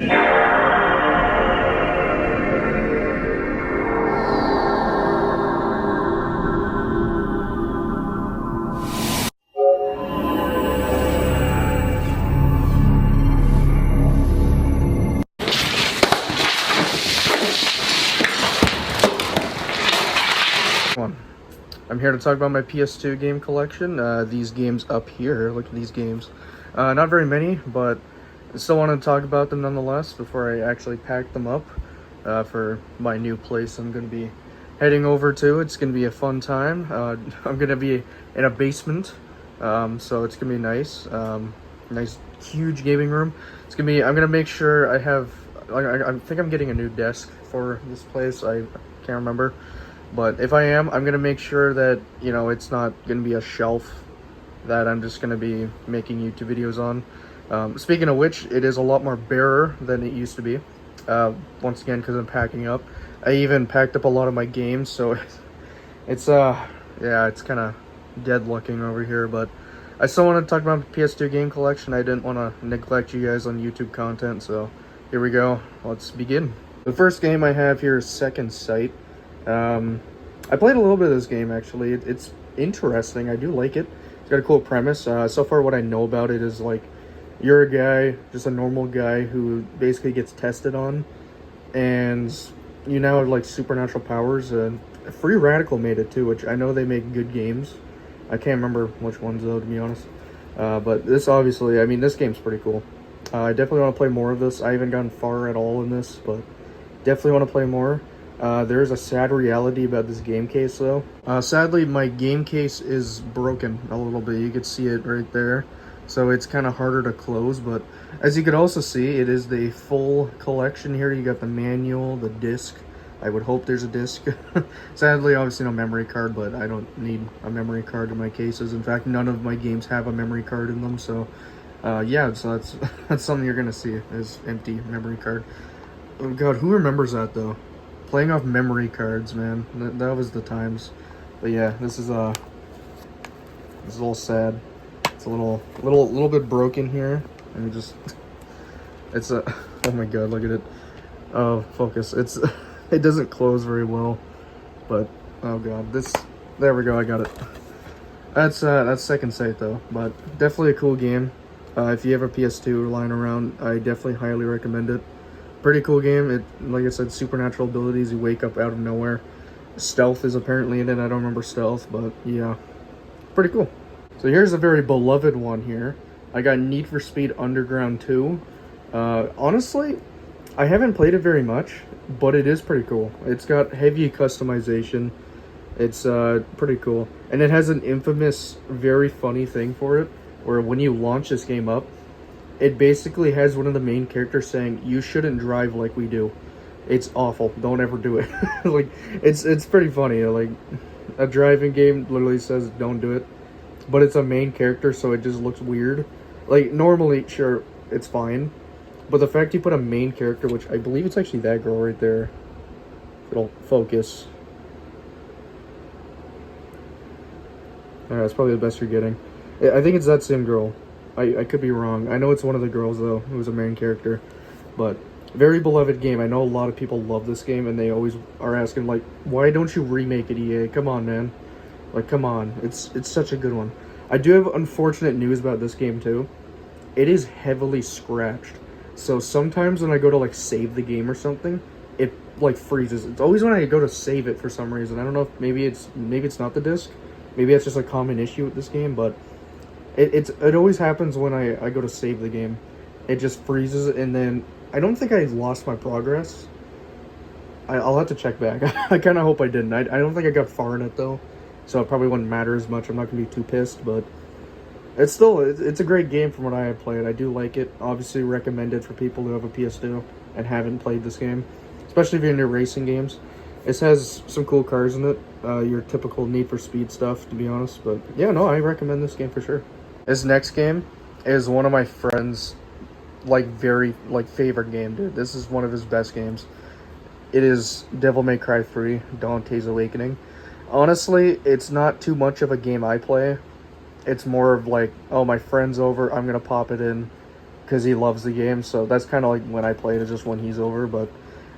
I'm here to talk about my PS2 game collection. These games up here, look at these games. Not very many, but I still want to talk about them nonetheless before I actually pack them up for my new place I'm going to be heading over to. It's going to be a fun time. I'm going to be in a basement, so it's going to be nice. Nice, huge gaming room. It's going to be, I'm going to make sure I have, I think I'm getting a new desk for this place. I can't remember. But if I am, I'm going to make sure that, you know, it's not going to be a shelf that I'm just going to be making YouTube videos on. Speaking of which, it is a lot more barer than it used to be. Once again, because I'm packing up. I even packed up a lot of my games, so it's, yeah, it's kind of dead looking over here. But I still want to talk about my PS2 game collection. I didn't want to neglect you guys on YouTube content, so here we go. Let's begin. The first game I have here is Second Sight. I played a little bit of this game, actually. It's interesting. I do like it. It's got a cool premise. So far what I know about it is, like, you're a guy, just a normal guy who basically gets tested on, and you now have, like, supernatural powers. Free Radical made it too, which I know they make good games. I can't remember which ones though, to be honest. But this, obviously, I mean, this game's pretty cool. I definitely want to play more of this. I haven't gotten far at all in this, but definitely want to play more. There's a sad reality about this game case though. Sadly, my game case is broken a little bit. You could see it right there. So it's kind of harder to close, but as you could also see, it is the full collection here. You got the manual, the disc. I would hope there's a disc. Sadly, obviously no memory card, but I don't need a memory card in my cases. In fact, none of my games have a memory card in them, so yeah, so that's something you're gonna see, is empty memory card. Oh god, who remembers that though? Playing off memory cards, man. That was the times. But yeah, this is a little sad. It's a little bit broken here. And just, it's a, oh my god, look at it. Oh, focus. It doesn't close very well. But oh god, there we go. I got it. That's Second Sight though. But definitely a cool game. If you have a PS2 lying around, I definitely highly recommend it. Pretty cool game. It, like I said, supernatural abilities. You wake up out of nowhere. Stealth is apparently in it. I don't remember stealth, but yeah, pretty cool. So here's a very beloved one here. I got Need for Speed Underground 2. Honestly, I haven't played it very much, but it is pretty cool. It's got heavy customization. It's pretty cool. And it has an infamous, very funny thing for it, where when you launch this game up, it basically has one of the main characters saying, "You shouldn't drive like we do. It's awful. Don't ever do it." Like, it's pretty funny. Like, a driving game literally says, "Don't do it." But it's a main character, so it just looks weird. Like, normally, sure, it's fine. But the fact you put a main character, which I believe it's actually that girl right there. It'll focus. That's probably the best you're getting. I think it's that same girl. I could be wrong. I know it's one of the girls, though, who's a main character. But, very beloved game. I know a lot of people love this game, and they always are asking, like, why don't you remake it, EA? Come on, man. Like, come on. It's such a good one. I do have unfortunate news about this game, too. It is heavily scratched. So, sometimes when I go to, like, save the game or something, it, like, freezes. It's always when I go to save it for some reason. I don't know if maybe it's not the disc. Maybe it's just a common issue with this game, but it always happens when I go to save the game. It just freezes, and then I don't think I lost my progress. I'll have to check back. I kind of hope I didn't. I don't think I got far in it though, so it probably wouldn't matter as much. I'm not gonna be too pissed, but it's still it's a great game from what I have played. I do like it. Obviously recommended for people who have a PS2 and haven't played this game, especially if you're into racing games. It has some cool cars in it, your typical Need for Speed stuff, to be honest. But yeah, no, I recommend this game for sure. This next game is one of my friends' favorite game, dude. This is one of his best games. It is Devil May Cry 3, Dante's Awakening. Honestly, it's not too much of a game I play. It's more of like, oh, my friend's over, I'm gonna pop it in, because he loves the game. So that's kind of like when I play it, is just when he's over. But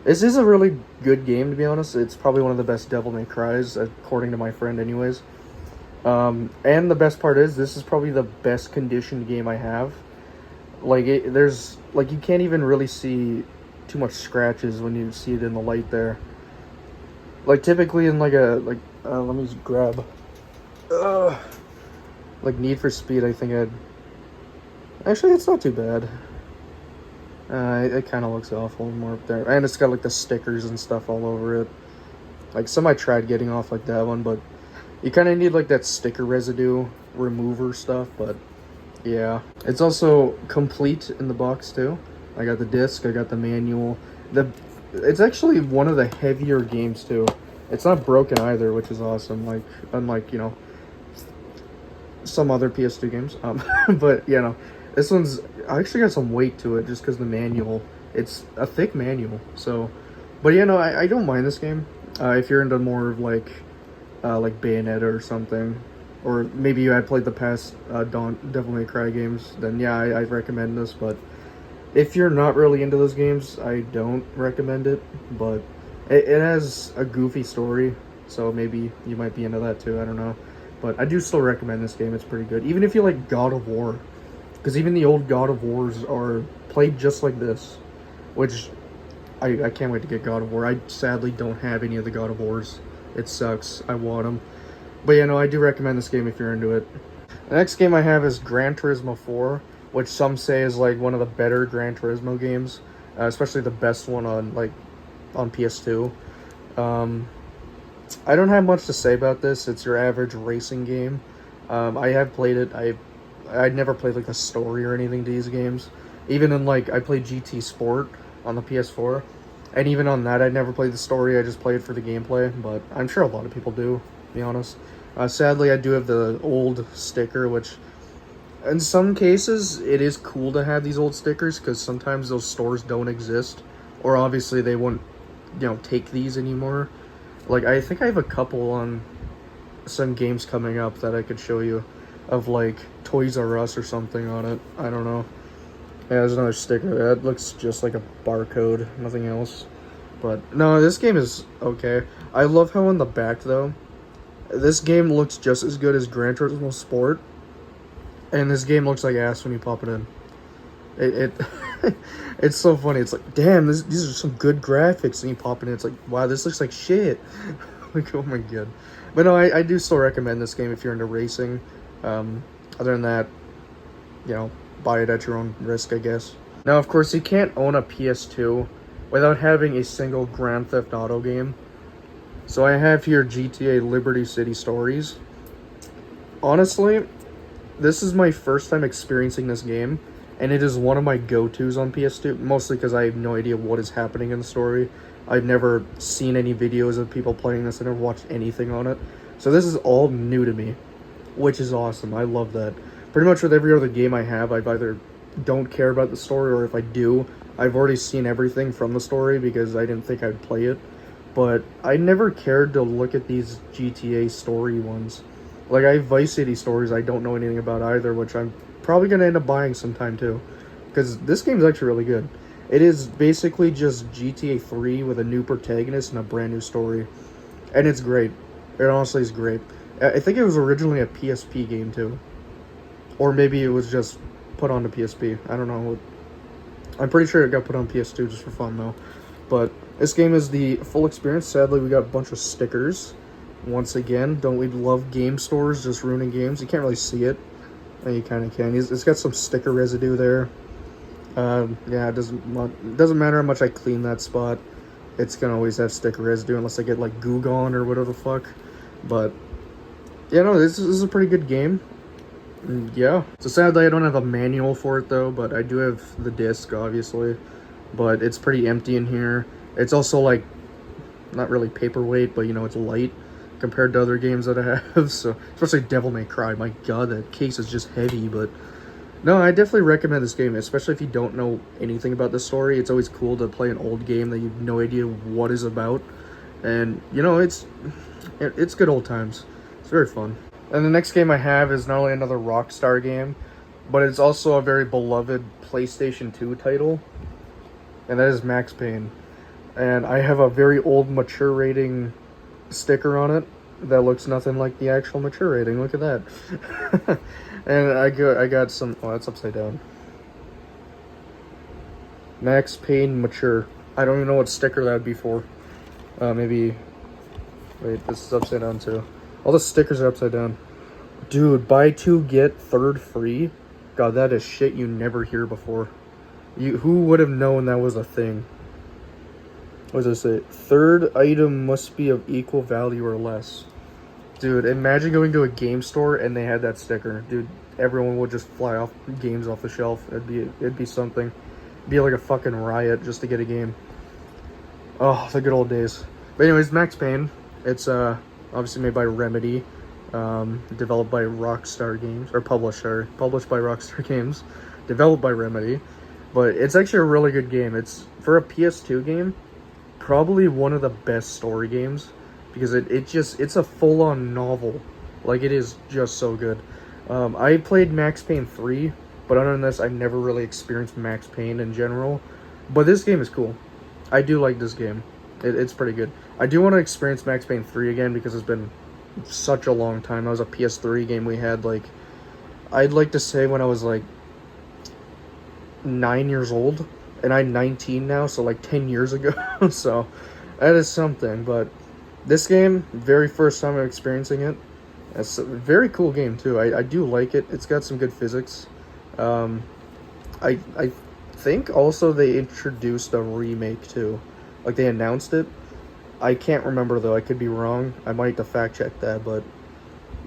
this is a really good game, to be honest. It's probably one of the best Devil May Cries, according to my friend, anyways. And the best part is, this is probably the best conditioned game I have. Like, there's, like, you can't even really see too much scratches when you see it in the light there. Like, typically in, like, let me just grab, like, Need for Speed, I think actually, it's not too bad. It kind of looks awful more up there. And it's got, like, the stickers and stuff all over it. Like, some I tried getting off like that one, but you kind of need, like, that sticker residue remover stuff, but yeah. It's also complete in the box, too. I got the disc, I got the manual. It's actually one of the heavier games, too. It's not broken either, which is awesome, like, unlike, you know, some other PS2 games. But, you know, this one's actually got some weight to it, just because the manual, it's a thick manual, so. But, you know, I don't mind this game. If you're into more of, like Bayonetta or something, or maybe you had played the past Devil May Cry games, then yeah, I recommend this. But if you're not really into those games, I don't recommend it. But it has a goofy story, so maybe you might be into that too, I don't know. But I do still recommend this game, it's pretty good. Even if you like God of War, because even the old God of Wars are played just like this, which I can't wait to get God of War. I sadly don't have any of the God of Wars. It sucks. I want them. But, you know, I do recommend this game if you're into it. The next game I have is Gran Turismo 4, which some say is, like, one of the better Gran Turismo games. Especially the best one on PS2. I don't have much to say about this. It's your average racing game. I have played it. I'd never played, like, the story or anything to these games. Even in, like, I played GT Sport on the PS4. And even on that, I never played the story. I just played for the gameplay. But I'm sure a lot of people do, to be honest. Sadly, I do have the old sticker, which in some cases, it is cool to have these old stickers, because sometimes those stores don't exist. Or obviously, they won't, you know, take these anymore. Like, I think I have a couple on some games coming up that I could show you of, like, Toys R Us or something on it. I don't know. Yeah, there's another sticker. That looks just like a barcode, nothing else. But, no, this game is okay. I love how on the back, though, this game looks just as good as Gran Turismo Sport. And this game looks like ass when you pop it in. It's so funny. It's like, damn, these are some good graphics. And you pop it in, it's like, wow, this looks like shit. Like, oh my god. But no, I do still recommend this game if you're into racing. Other than that, you know, buy it at your own risk, I guess. Now, of course, you can't own a PS2 without having a single Grand Theft Auto game. So I have here GTA Liberty City Stories. Honestly, this is my first time experiencing this game, and it is one of my go-tos on PS2, mostly because I have no idea what is happening in the story. I've never seen any videos of people playing this. I never watched anything on it. So this is all new to me, which is awesome. I love that. Pretty much with every other game I have, I've either don't care about the story, or if I do, I've already seen everything from the story because I didn't think I'd play it. But I never cared to look at these GTA story ones. Like, I have Vice City stories I don't know anything about either, which I'm probably going to end up buying sometime too. Because this game's actually really good. It is basically just GTA 3 with a new protagonist and a brand new story. And it's great. It honestly is great. I think it was originally a PSP game too. Or maybe it was just put onto PSP. I don't know. I'm pretty sure it got put on PS2 just for fun though. But this game is the full experience. Sadly, we got a bunch of stickers. Once again, don't we love game stores just ruining games? You can't really see it. And you kind of can. It's got some sticker residue there. Yeah, it doesn't matter how much I clean that spot. It's gonna always have sticker residue unless I get like goo gone or whatever the fuck. But yeah, no, this is a pretty good game. Yeah. So sadly, I don't have a manual for it though, but I do have the disc, obviously. But it's pretty empty in here. It's also like not really paperweight, but you know, it's light compared to other games that I have. So especially Devil May Cry. My god, that case is just heavy. But no, I definitely recommend this game, especially if you don't know anything about the story. It's always cool to play an old game that you have no idea what is about. And you know, it's good old times. It's very fun. And the next game I have is not only another Rockstar game, but it's also a very beloved PlayStation 2 title, and that is Max Payne. And I have a very old mature rating sticker on it that looks nothing like the actual mature rating. Look at that. And I got some. Oh, that's upside down. Max Payne mature. I don't even know what sticker that would be for. Maybe. Wait, this is upside down too. All the stickers are upside down. Dude, buy two get third free. God, that is shit you never hear before. Who would have known that was a thing? What does it say? Third item must be of equal value or less. Dude, imagine going to a game store and they had that sticker. Dude, everyone would just fly off games off the shelf. It'd be something. It'd be like a fucking riot just to get a game. Oh, the good old days. But anyways, Max Payne. It's obviously made by Remedy. Developed by Rockstar Games. Or published by Rockstar Games. Developed by Remedy. But it's actually a really good game. It's, for a PS2 game, probably one of the best story games. Because it's a full-on novel. Like, it is just so good. I played Max Payne 3, but other than this, I've never really experienced Max Payne in general. But this game is cool. I do like this game. It's pretty good. I do want to experience Max Payne 3 again because it's been such a long time. That was a PS3 game we had, like, I'd like to say when I was, like, 9 years old. And I'm 19 now, so, like, 10 years ago. So, that is something, but this game, very first time I'm experiencing it. It's a very cool game too. I do like it. It's got some good physics. I think also they introduced a remake too. Like they announced it. I can't remember though. I could be wrong. I might have to fact check that, but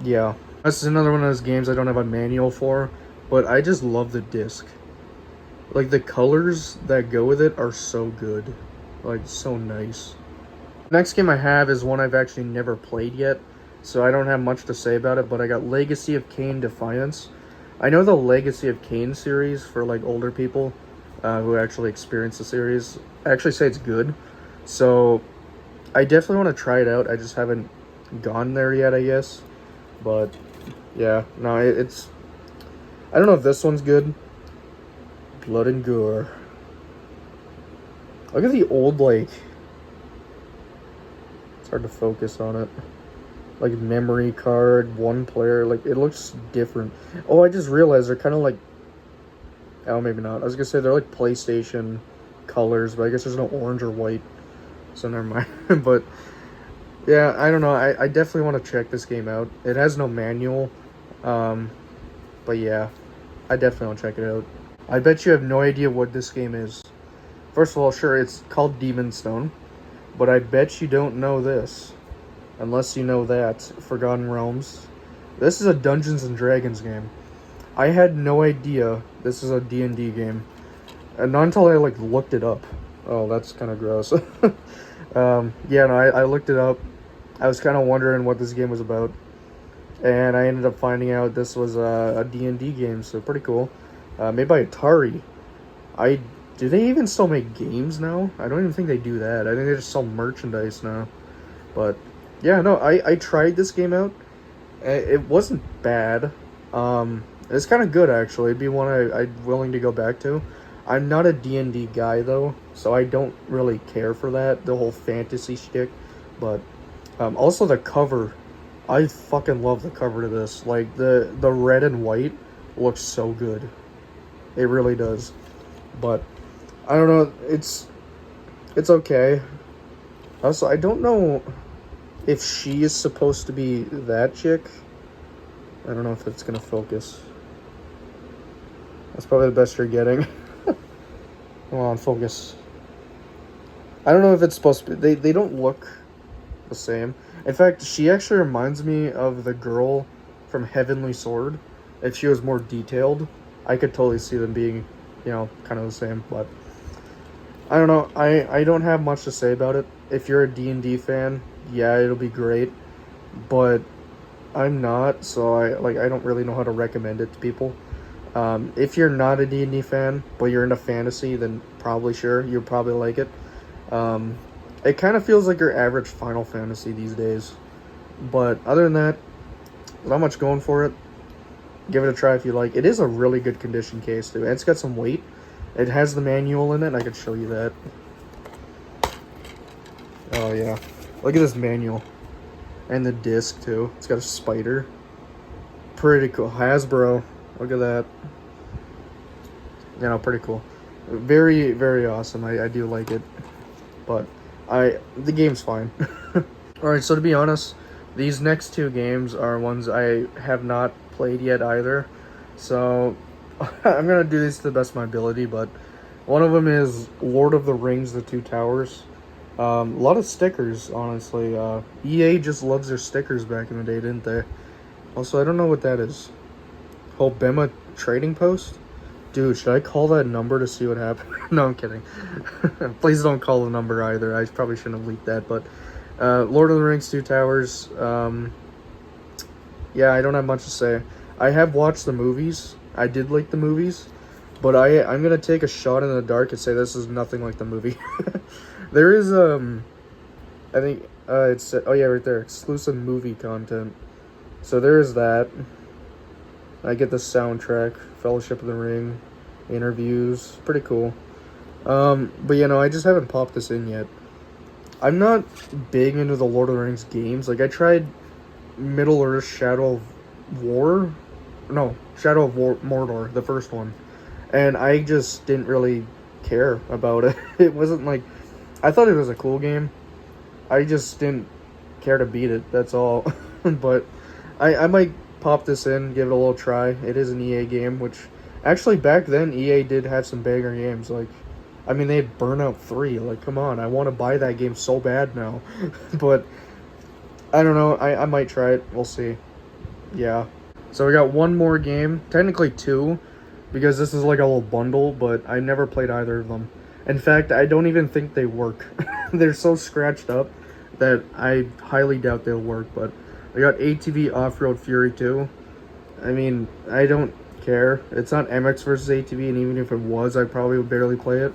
yeah. This is another one of those games I don't have a manual for, but I just love the disc. Like the colors that go with it are so good. Like so nice. Next game I have is one I've actually never played yet, so I don't have much to say about it, but I got Legacy of Kain Defiance. I know the Legacy of Kain series for like older people who actually experience the series actually say it's good, so I definitely want to try it out. I just haven't gone there yet, I guess, but yeah, no, it's, I don't know if this one's good. Blood and Gore. Look at the old, like, it's hard to focus on it. Like memory card, one player, like it looks different. Oh, I just realized they're kind of like, oh, maybe not. I was gonna say they're like PlayStation colors, but I guess there's no orange or white, so never mind. But yeah, I don't know. I definitely want to check this game out. It has no manual, but yeah, I definitely want to check it out. I bet you have no idea what this game is. First of all, sure, it's called Demon's Stone. But I bet you don't know this. Unless you know that. Forgotten Realms. This is a Dungeons and Dragons game. I had no idea this is a D&D game. And not until I, like, looked it up. Oh, that's kind of gross. Yeah, no, I looked it up. I was kind of wondering what this game was about. And I ended up finding out this was a D&D game, so pretty cool. Made by Atari. Do they even still make games now? I don't even think they do that. I think they just sell merchandise now. But, yeah, no, I tried this game out. It wasn't bad. It's kind of good, actually. It'd be one I'd willing to go back to. I'm not a D&D guy, though, so I don't really care for that, the whole fantasy shtick. But, also the cover. I fucking love the cover to this. Like, the red and white looks so good. It really does. But I don't know, it's okay. Also, I don't know if she is supposed to be that chick. I don't know if it's gonna focus. That's probably the best you're getting. Come on, focus. I don't know if it's supposed to be. They don't look the same. In fact, she actually reminds me of the girl from Heavenly Sword. If she was more detailed, I could totally see them being, you know, kind of the same, but I don't know. I don't have much to say about it. If you're a D&D fan, yeah, it'll be great, but I'm not, so I don't really know how to recommend it to people. If you're not a D&D fan, but you're into fantasy, then probably sure, you'll probably like it. It kind of feels like your average Final Fantasy these days, but other than that, not much going for it. Give it a try if you like. It is a really good condition case, too. And it's got some weight. It has the manual in it. I could show you that. Oh, yeah. Look at this manual. And the disc, too. It's got a spider. Pretty cool. Hasbro. Look at that. You know, pretty cool. Very, very awesome. I do like it. But the game's fine. Alright, so to be honest, these next two games are ones I have not played yet either. So I'm going to do these to the best of my ability, but one of them is Lord of the Rings, The Two Towers. A lot of stickers, honestly. EA just loves their stickers back in the day, didn't they? Also, I don't know what that is. Hobema Trading Post? Dude, should I call that number to see what happened? No, I'm kidding. Please don't call the number either. I probably shouldn't have leaked that, but Lord of the Rings, Two Towers. Yeah, I don't have much to say. I have watched the movies. I did like the movies, but I'm gonna take a shot in the dark and say this is nothing like the movie. There is I think it's oh yeah, right there, exclusive movie content. So there is that. I get the soundtrack, Fellowship of the Ring, interviews, pretty cool. But you know, I just haven't popped this in yet. I'm not big into the Lord of the Rings games. Like, I tried Middle Earth Shadow of War. No, Shadow of War, Mordor, the first one. And I just didn't really care about it. It wasn't like... I thought it was a cool game. I just didn't care to beat it, that's all. But I might pop this in, give it a little try. It is an EA game, which... Actually, back then, EA did have some banger games. Like, I mean, they had Burnout 3. Like, come on, I want to buy that game so bad now. But, I don't know. I might try it. We'll see. Yeah. So we got one more game. Technically two, because this is like a little bundle, but I never played either of them. In fact, I don't even think they work. They're so scratched up that I highly doubt they'll work. But I got ATV Off-Road Fury 2. I mean, I don't care. It's not MX versus ATV, and even if it was, I probably would barely play it.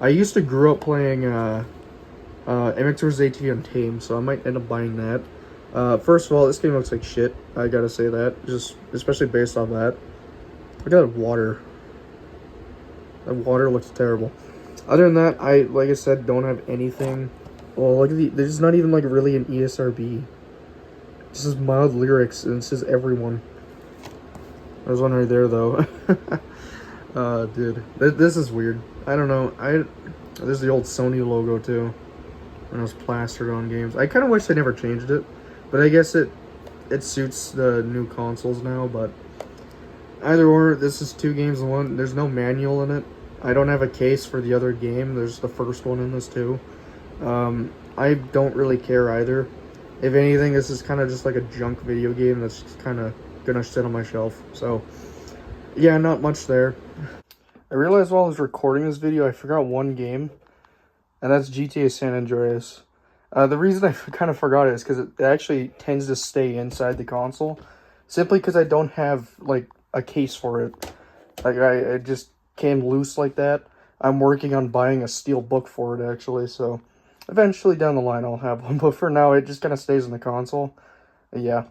I used to grow up playing MX vs ATV on Tame, so I might end up buying that. First of all, this game looks like shit. I gotta say that, just especially based on that. Look at that water. That water looks terrible. Other than that, like I said, don't have anything. Well, look at there's not even like really an ESRB. This is mild lyrics, and this is everyone. There's one right there though. Dude, this is weird. I don't know. This is the old Sony logo too, when it was plastered on games. I kind of wish they never changed it, but I guess it suits the new consoles now. But either or, this is two games in one. There's no manual in it. I don't have a case for the other game. There's the first one in this too. I don't really care either. If anything, this is kind of just like a junk video game that's kind of gonna sit on my shelf. So yeah, not much there. I realized while I was recording this video, I forgot one game, and that's GTA San Andreas. The reason I kind of forgot it is because it actually tends to stay inside the console, simply because I don't have like a case for it. Like it just came loose like that. I'm working on buying a steel book for it actually, so eventually down the line I'll have one. But for now, it just kind of stays in the console. Yeah.